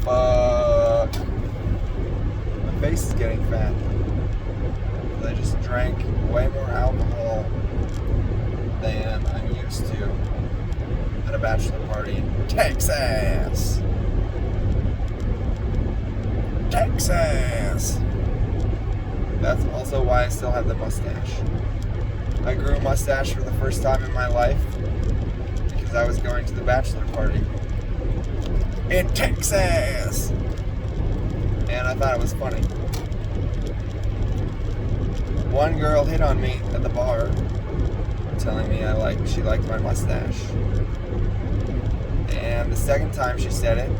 fuck. My face is getting fat. I just drank way more alcohol than I'm used to at a bachelor party in Texas. Texas! That's also why I still have the mustache. I grew a mustache for the first time in my life because I was going to the bachelor party in Texas! And I thought it was funny. One girl hit on me at the bar, telling me she liked my mustache. And the second time she said it,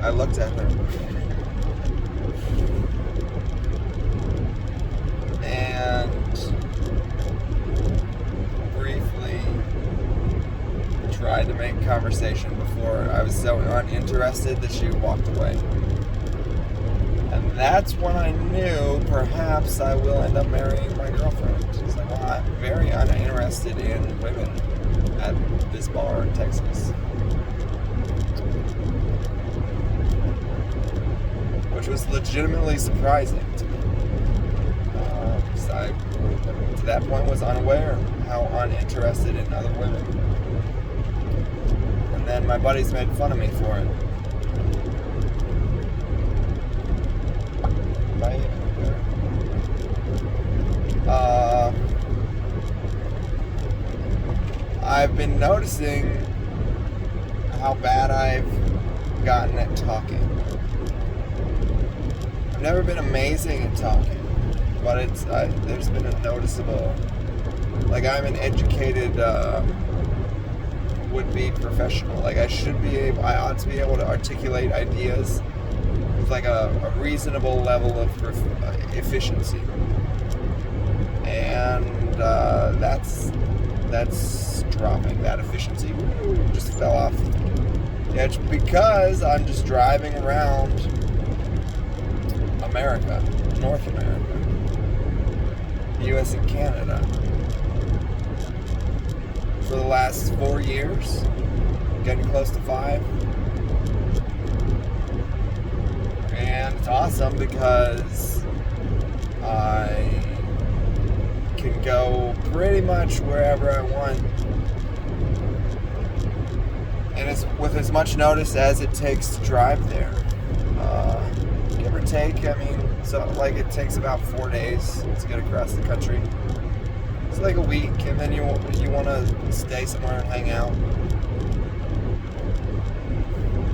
I looked at her. And briefly tried to make conversation before I was so uninterested that she walked away. And that's when I knew perhaps I will end up marrying my girlfriend. It's like, well, I'm very uninterested in women at this bar in Texas. Which was legitimately surprising to me. Because I, to that point, was unaware how uninterested in other women. And then my buddies made fun of me for it. I've been noticing how bad I've gotten at talking. I've never been amazing at talking, but there's been a noticeable, like I'm an educated would-be professional. Like I ought to be able to articulate ideas with like a reasonable level of efficiency, and that's dropping. That efficiency just fell off. Yeah, it's because I'm just driving around America, North America, US and Canada for the last 4 years, getting close to 5. And it's awesome because I can go pretty much wherever I want. And it's with as much notice as it takes to drive there. Give or take, it takes about 4 days to get across the country. It's like a week, and then you want to stay somewhere and hang out.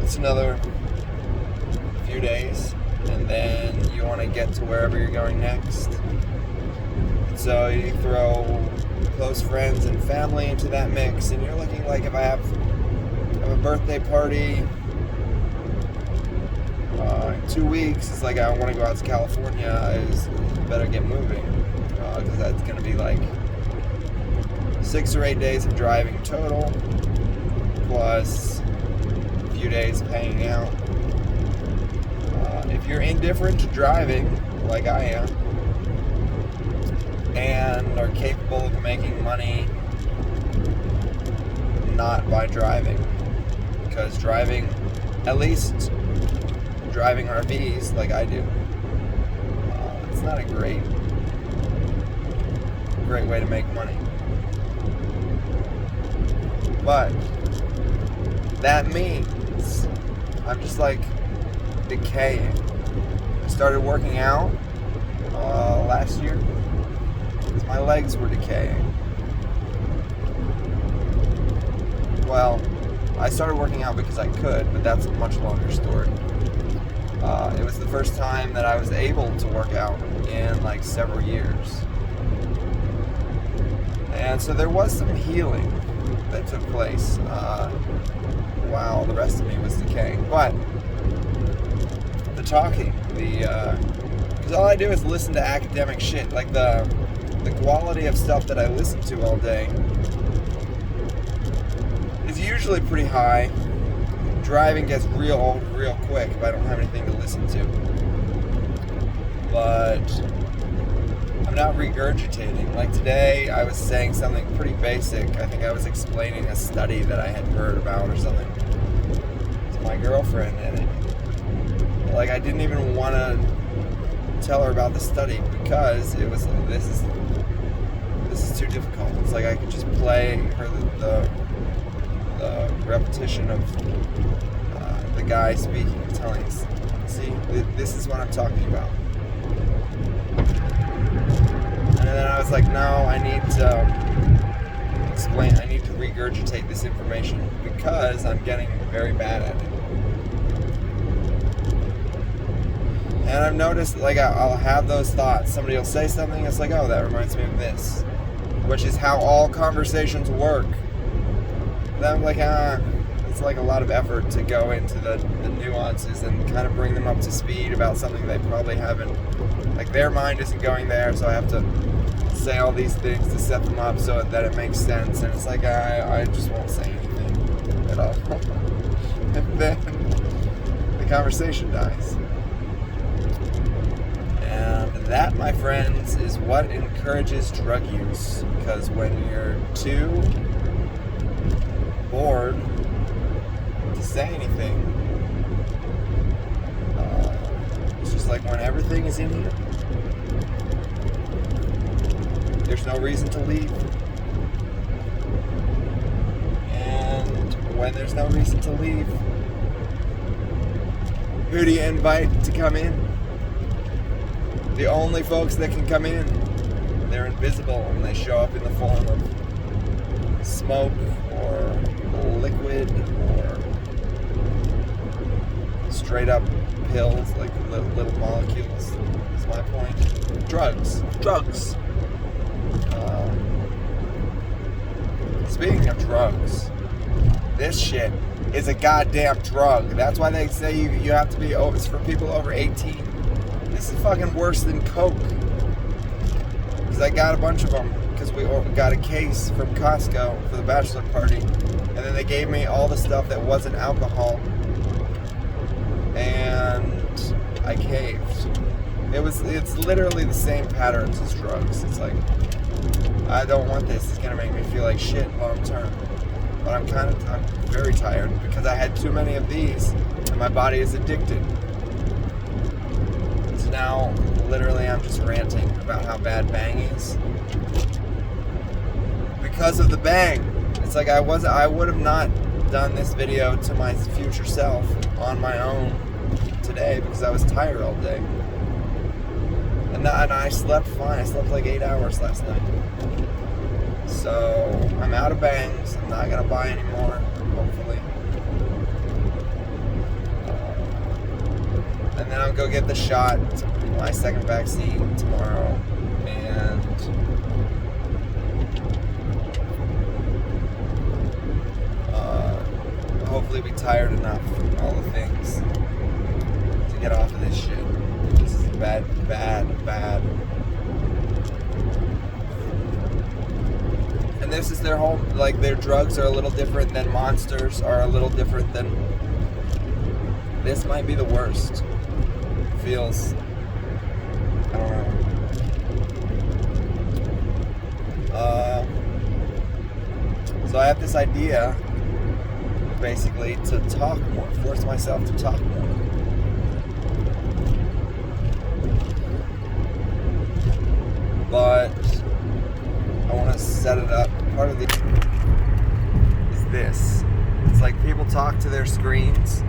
It's another few days, and then you want to get to wherever you're going next. And so you throw close friends and family into that mix, and you're looking like if I have a birthday party in 2 weeks, it's like I want to go out to California, I better get moving, because that's going to be like 6 or 8 days of driving total, plus a few days of hanging out. If you're indifferent to driving, like I am, and are capable of making money not by driving, because driving, at least driving RVs like I do, it's not a great way to make money. But that means I'm just like decaying. I started working out last year because my legs were decaying. Well, I started working out because I could, but that's a much longer story. It was the first time that I was able to work out in like several years. And so there was some healing that took place while the rest of me was decaying. But the talking, because all I do is listen to academic shit. Like the quality of stuff that I listen to all day is usually pretty high. Driving gets real quick if I don't have anything to listen to. But I'm not regurgitating. Like today, I was saying something pretty basic. I think I was explaining a study that I had heard about or something to my girlfriend, and like I didn't even want to tell her about the study because it was this is too difficult. It's like I could just play her the repetition of the guy speaking, telling us, see, this is what I'm talking about. And then I was like, no, I need to explain, I need to regurgitate this information because I'm getting very bad at it. And I've noticed, like, I'll have those thoughts. Somebody will say something, it's like, oh, that reminds me of this. Which is how all conversations work. Then I'm like, it's like a lot of effort to go into the nuances and kind of bring them up to speed about something they probably haven't. Like, their mind isn't going there, so I have to say all these things to set them up so that it makes sense. And it's like, I just won't say anything at all. And then the conversation dies. And that, my friends, is what encourages drug use. Because when you're too bored to say anything, it's just like when everything is in here, there's no reason to leave. And when there's no reason to leave, who do you invite to come in? The only folks that can come in, they're invisible and they show up in the form of smoke or liquid or straight up pills, like little molecules. That's my point. Drugs. Speaking of drugs, this shit is a goddamn drug. That's why they say you have to be, it's for people over 18. This is fucking worse than Coke. Because I got a bunch of them because we got a case from Costco for the bachelor party. And then they gave me all the stuff that wasn't alcohol. And I caved. It's literally the same patterns as drugs. It's like, I don't want this. It's gonna make me feel like shit long term. But I'm very tired because I had too many of these and my body is addicted. So now, literally, I'm just ranting about how bad Bang is. Because of the Bang. It's like I would have not done this video to my future self on my own today because I was tired all day. And I slept fine. I slept like 8 hours last night. So I'm out of Bangs. I'm not gonna buy any more, hopefully. And then I'll go get the shot, my second vaccine tomorrow, and hopefully be tired enough from all the things to get off of this shit. This is bad. And this is their whole, like, their drugs are a little different than Monsters, are a little different than, this might be the worst. Feels, I don't know. So I have this idea, basically, to talk more, force myself to talk more. But I want to set it up. Part of the is this. It's like people talk to their screens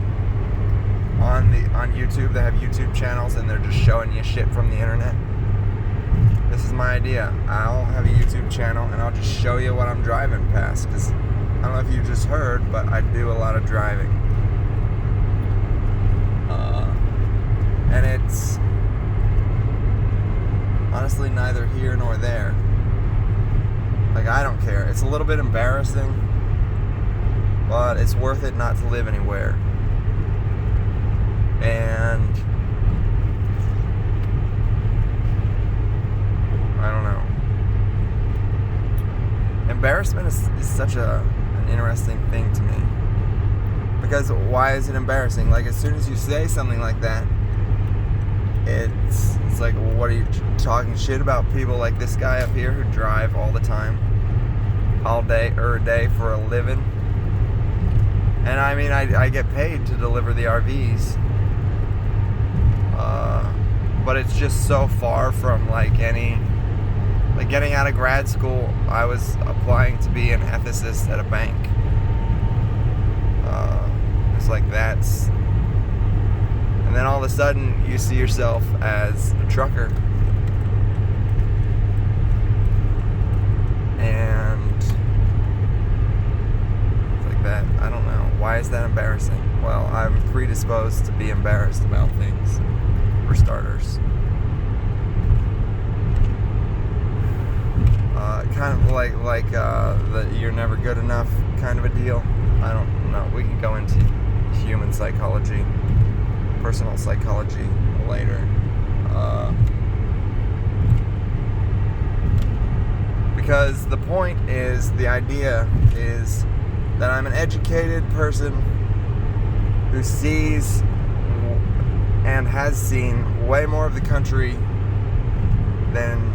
on YouTube. They have YouTube channels and they're just showing you shit from the internet. This is my idea. I'll have a YouTube channel and I'll just show you what I'm driving past. Because I don't know if you just heard, but I do a lot of driving. And it's honestly neither here nor there. Like, I don't care. It's a little bit embarrassing, but it's worth it not to live anywhere. And I don't know. Embarrassment is such an interesting thing to me. Because why is it embarrassing? Like, as soon as you say something like that, it's like, well, what are you talking shit about people like this guy up here who drive all the time, all day, day for a living? And I mean, I get paid to deliver the RVs, but it's just so far from like getting out of grad school. I was applying to be an ethicist at a bank. It's like that's, and then all of a sudden you see yourself as a trucker, and it's like that. I don't know, why is that embarrassing? Well, I'm predisposed to be embarrassed about things, for starters. Kind of like the you're never good enough kind of a deal. I don't know. We can go into human psychology, personal psychology later. Because the point is, the idea is that I'm an educated person who sees and has seen way more of the country than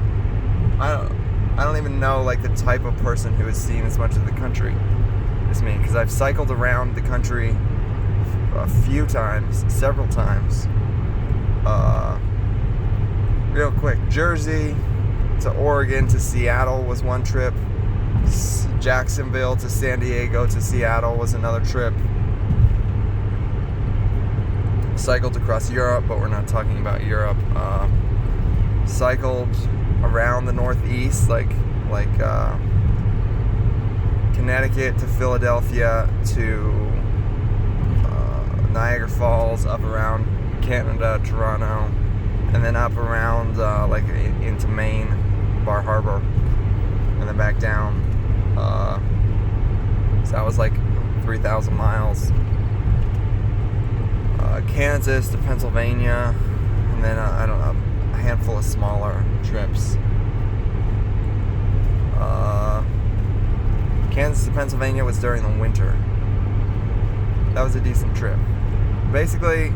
I don't even know like the type of person who has seen as much of the country as me, because I've cycled around the country a few times, several times. Real quick, Jersey to Oregon to Seattle was one trip. Jacksonville to San Diego to Seattle was another trip. Cycled across Europe, but we're not talking about Europe. Cycled around the Northeast, like Connecticut to Philadelphia to Niagara Falls, up around Canada, Toronto, and then up around like into Maine, Bar Harbor, and then back down. So that was like 3,000 miles. Kansas to Pennsylvania, and then I don't know, a handful of smaller trips. Kansas to Pennsylvania was during the winter. That was a decent trip. Basically,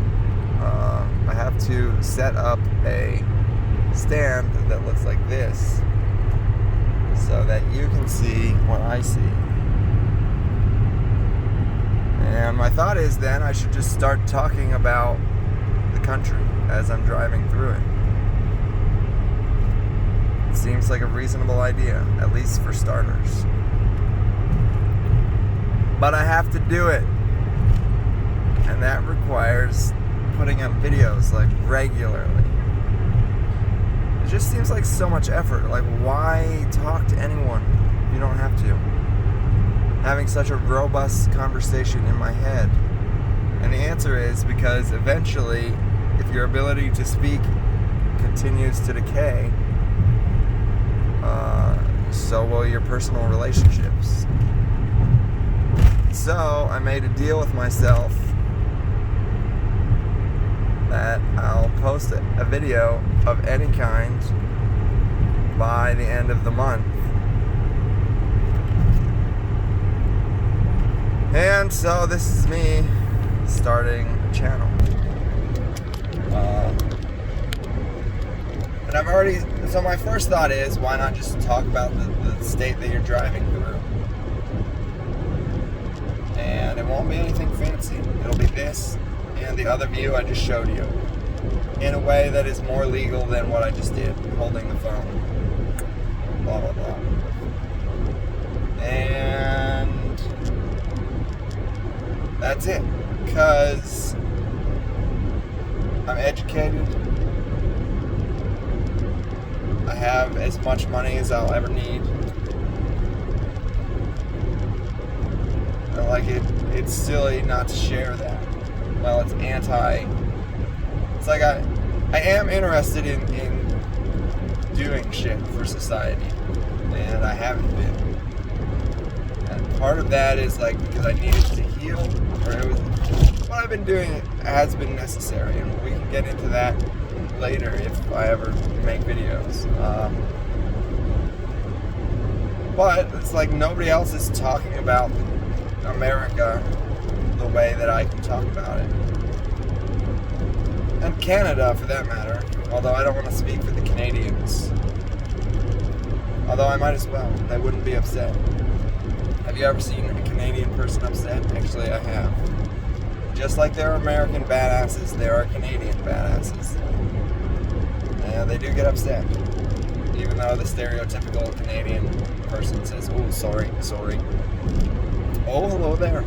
I have to set up a stand that looks like this so that you can see what I see. And my thought is then I should just start talking about the country as I'm driving through it. It seems like a reasonable idea, at least for starters. But I have to do it. And that requires putting up videos like regularly. It just seems like so much effort. Like, why talk to anyone if you don't have to? Having such a robust conversation in my head. And the answer is because eventually, if your ability to speak continues to decay, so will your personal relationships. So I made a deal with myself that I'll post a video of any kind by the end of the month. And so this is me starting a channel. And I've already, so my first thought is, why not just talk about the state that you're driving through? And it won't be anything fancy. It'll be this and the other view I just showed you, in a way that is more legal than what I just did, holding the phone. Blah, blah, blah. And that's it. Because I'm educated. I have as much money as I'll ever need. Like it's silly not to share that. Well, it's it's like I am interested in doing shit for society, and I haven't been. And part of that is like because I needed to heal, or what I've been doing has been necessary, and we can get into that later if I ever make videos. But it's like nobody else is talking about America the way that I can talk about it. And Canada, for that matter. Although I don't want to speak for the Canadians. Although I might as well. They wouldn't be upset. Have you ever seen a Canadian person upset? Actually, I have. Just like there are American badasses, there are Canadian badasses. And they do get upset. Even though the stereotypical Canadian person says, oh, sorry. Oh, hello there.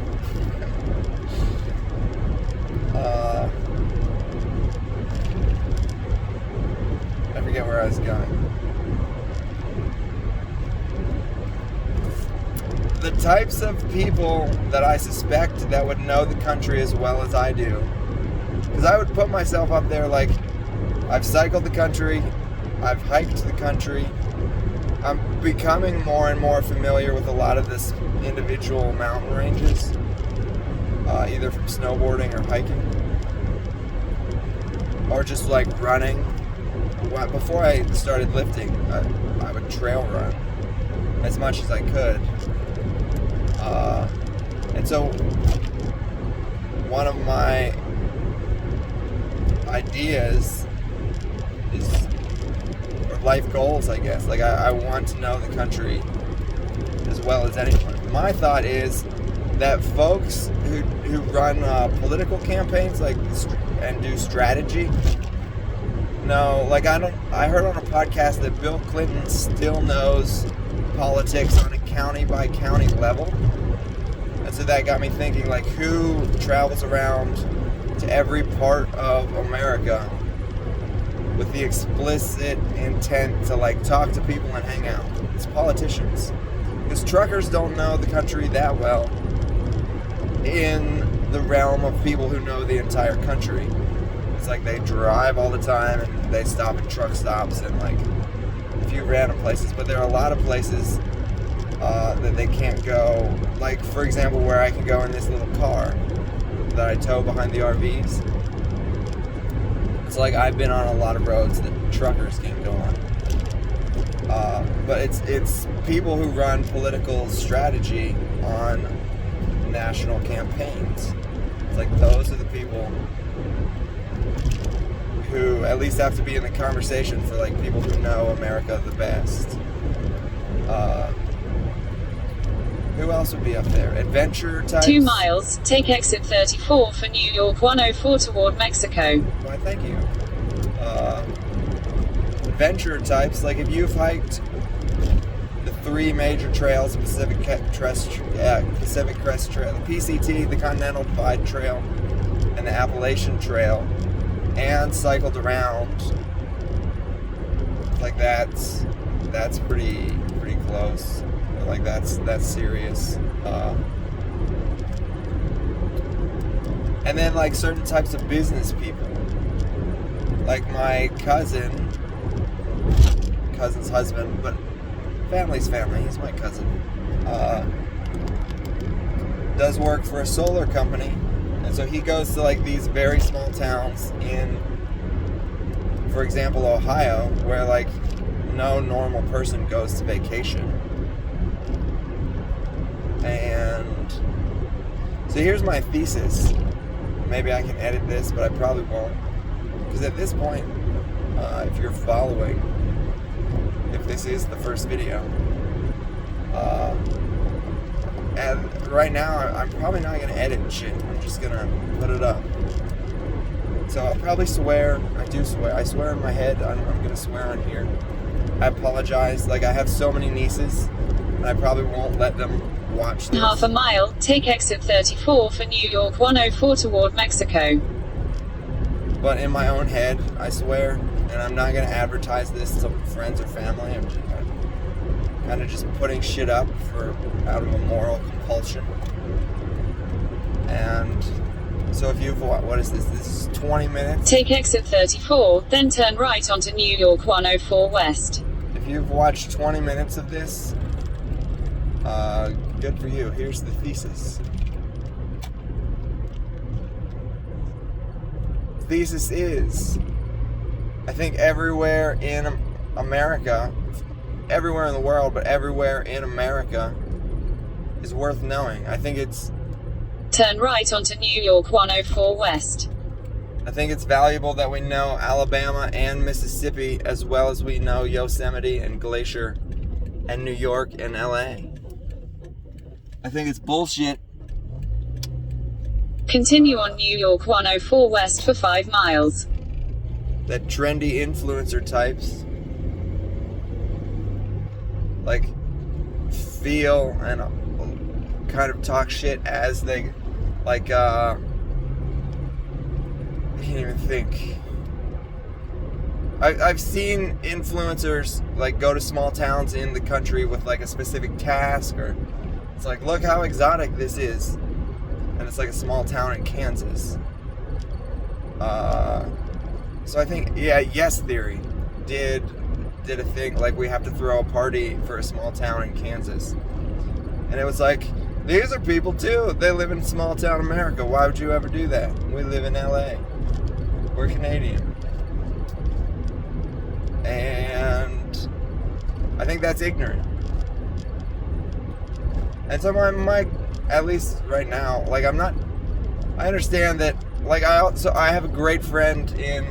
I forget where I was going. The types of people that I suspect that would know the country as well as I do. Because I would put myself up there like, I've cycled the country, I've hiked the country, I'm becoming more and more familiar with a lot of this individual mountain ranges, either from snowboarding or hiking, or just like running. Before I started lifting, I would trail run as much as I could. And so one of my ideas is, or life goals, I guess, like I want to know the country as well as anyone. My thought is that folks who run political campaigns and do strategy, no, like I heard on a podcast that Bill Clinton still knows politics on a county by county level. And so that got me thinking, like, who travels around to every part of America with the explicit intent to, like, talk to people and hang out? It's politicians. Because truckers don't know the country that well in the realm of people who know the entire country. It's like they drive all the time and they stop at truck stops and, like, a few random places. But there are a lot of places that they can't go, like, for example, where I can go in this little car that I tow behind the RVs. It's like I've been on a lot of roads that truckers can't go on. But it's people who run political strategy on national campaigns. It's like those are the people who at least have to be in the conversation for, like, people who know America the best. Who else would be up there? Adventure types? 2 miles, take exit 34 for New York 104 toward Mexico. Why, thank you. Adventure types, like if you've hiked the 3 major trails, the Pacific Crest Trail, the PCT, the Continental Divide Trail, and the Appalachian Trail, and cycled around, like that's pretty close. Like that's serious. And then, like, certain types of business people, like my cousin's husband, but family's family, he's my cousin, does work for a solar company, and so he goes to, like, these very small towns in, for example, Ohio, where, like, no normal person goes to vacation. And so here's my thesis. Maybe I can edit this, but I probably won't. Because at this point, if you're following, if this is the first video, and right now I'm probably not going to edit shit. I'm just going to put it up. So I'll probably swear. I do swear. I swear in my head. I'm going to swear on here. I apologize. Like, I have so many nieces, and I probably won't let them watch this. Half a mile, take exit 34 for New York 104 toward Mexico. But in my own head, I swear, and I'm not going to advertise this to friends or family. I'm just kind of just putting shit up out of a moral compulsion. And so if you've, what is this? This is 20 minutes. Take exit 34, then turn right onto New York 104 West. If you've watched 20 minutes of this, good for you. Here's the thesis. Thesis is, I think everywhere in America, everywhere in the world, but everywhere in America is worth knowing. I think it's... Turn right onto New York 104 West. I think it's valuable that we know Alabama and Mississippi as well as we know Yosemite and Glacier and New York and LA. I think it's bullshit. Continue on New York 104 West for 5 miles. That trendy influencer types like feel and kind of talk shit as they like I can't even think. I've seen influencers like go to small towns in the country with like a specific task, or it's like, look how exotic this is, and it's like a small town in Kansas. So I think, yeah, Yes Theory did a thing like we have to throw a party for a small town in Kansas, and it was like, these are people too. They live in small town America. Why would you ever do that? We live in LA. We're Canadian. And I think that's ignorant. And so my at least right now, like I understand that, like I have a great friend in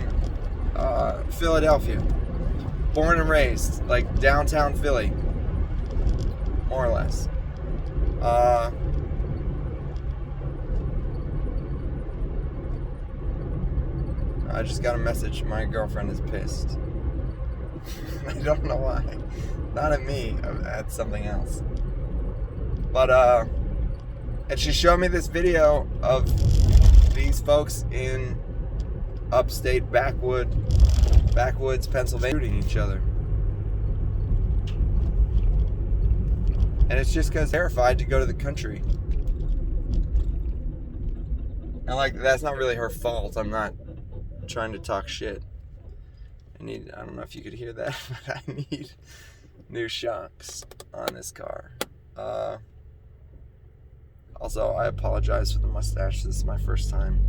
Philadelphia. Born and raised, like downtown Philly. More or less. I just got a message. My girlfriend is pissed. I don't know why. Not at me. At something else. But, and she showed me this video of these folks in upstate backwoods, Pennsylvania, shooting each other. And it's just because they're terrified to go to the country. And like, that's not really her fault. I'm not trying to talk shit. I don't know if you could hear that, but I need new shocks on this car. Also, I apologize for the mustache. This is my first time.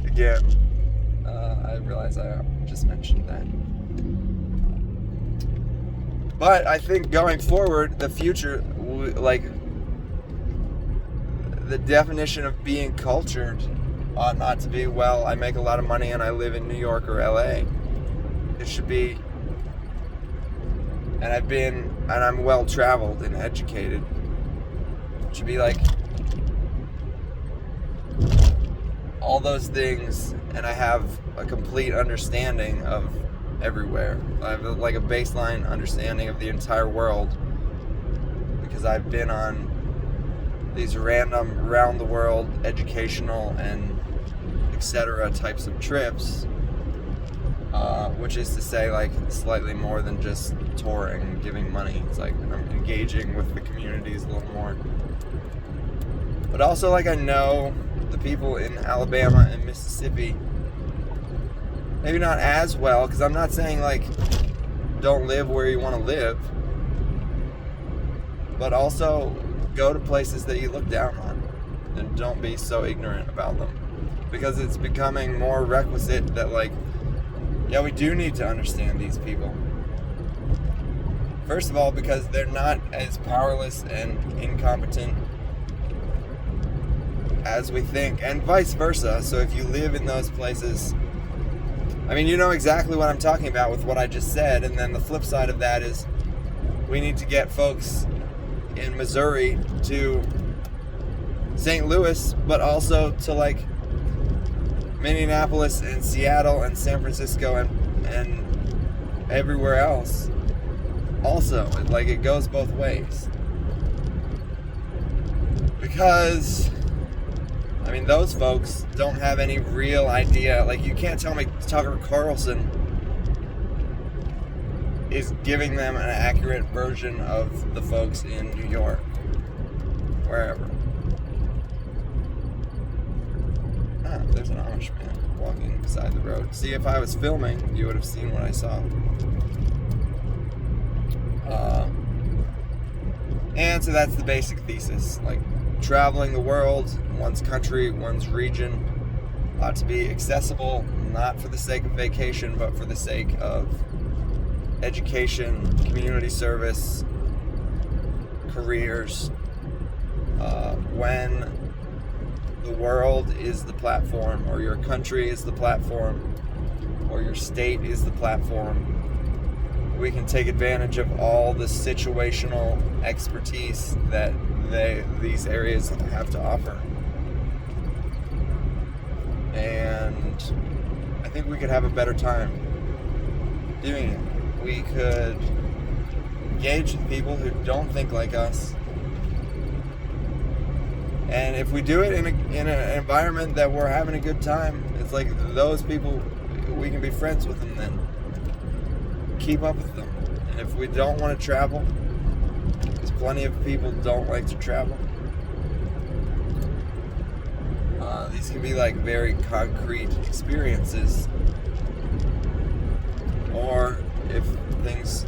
Again, I realize I just mentioned that. But I think going forward, the future, like, the definition of being cultured ought not to be, well, I make a lot of money and I live in New York or LA. It should be, and I'm well traveled and educated. It should be like all those things, and I have a complete understanding of everywhere. I have like a baseline understanding of the entire world because I've been on these random around the world educational and etc. types of trips, which is to say, like, slightly more than just touring and giving money. It's like I'm engaging with the communities a little more. But also, like, I know the people in Alabama and Mississippi, maybe not as well, because I'm not saying, like, don't live where you want to live, but also go to places that you look down on, and don't be so ignorant about them. Because it's becoming more requisite that, like, yeah, we do need to understand these people. First of all, because they're not as powerless and incompetent as we think, and vice versa. So if you live in those places, I mean, you know exactly what I'm talking about with what I just said. And then the flip side of that is we need to get folks in Missouri to St. Louis, but also to, like, Minneapolis and Seattle and San Francisco and everywhere else. Also, like, it goes both ways. Because, I mean, those folks don't have any real idea. Like, you can't tell me Tucker Carlson is giving them an accurate version of the folks in New York, wherever. Ah, there's an Amish man walking beside the road. See, if I was filming, you would have seen what I saw. And so that's the basic thesis. Like, traveling the world, one's country, one's region, ought to be accessible, not for the sake of vacation, but for the sake of education, community service, careers. When the world is the platform, or your country is the platform, or your state is the platform. We can take advantage of all the situational expertise that these areas have to offer. And I think we could have a better time doing it. We could engage with people who don't think like us. And if we do it in an environment that we're having a good time, it's like those people, we can be friends with them then. Keep up with them. And if we don't want to travel, because plenty of people don't like to travel, these can be like very concrete experiences. Or if things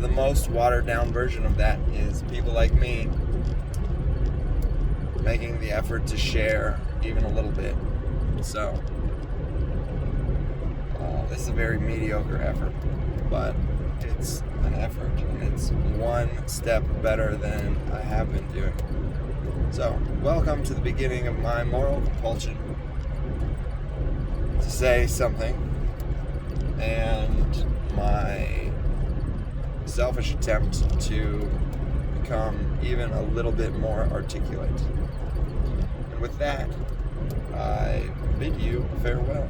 the most watered down version of that is people like me making the effort to share even a little bit. So this is a very mediocre effort, but it's an effort, and it's one step better than I have been doing. So welcome to the beginning of my moral compulsion to say something, and my selfish attempt to become even a little bit more articulate. And with that, I bid you farewell.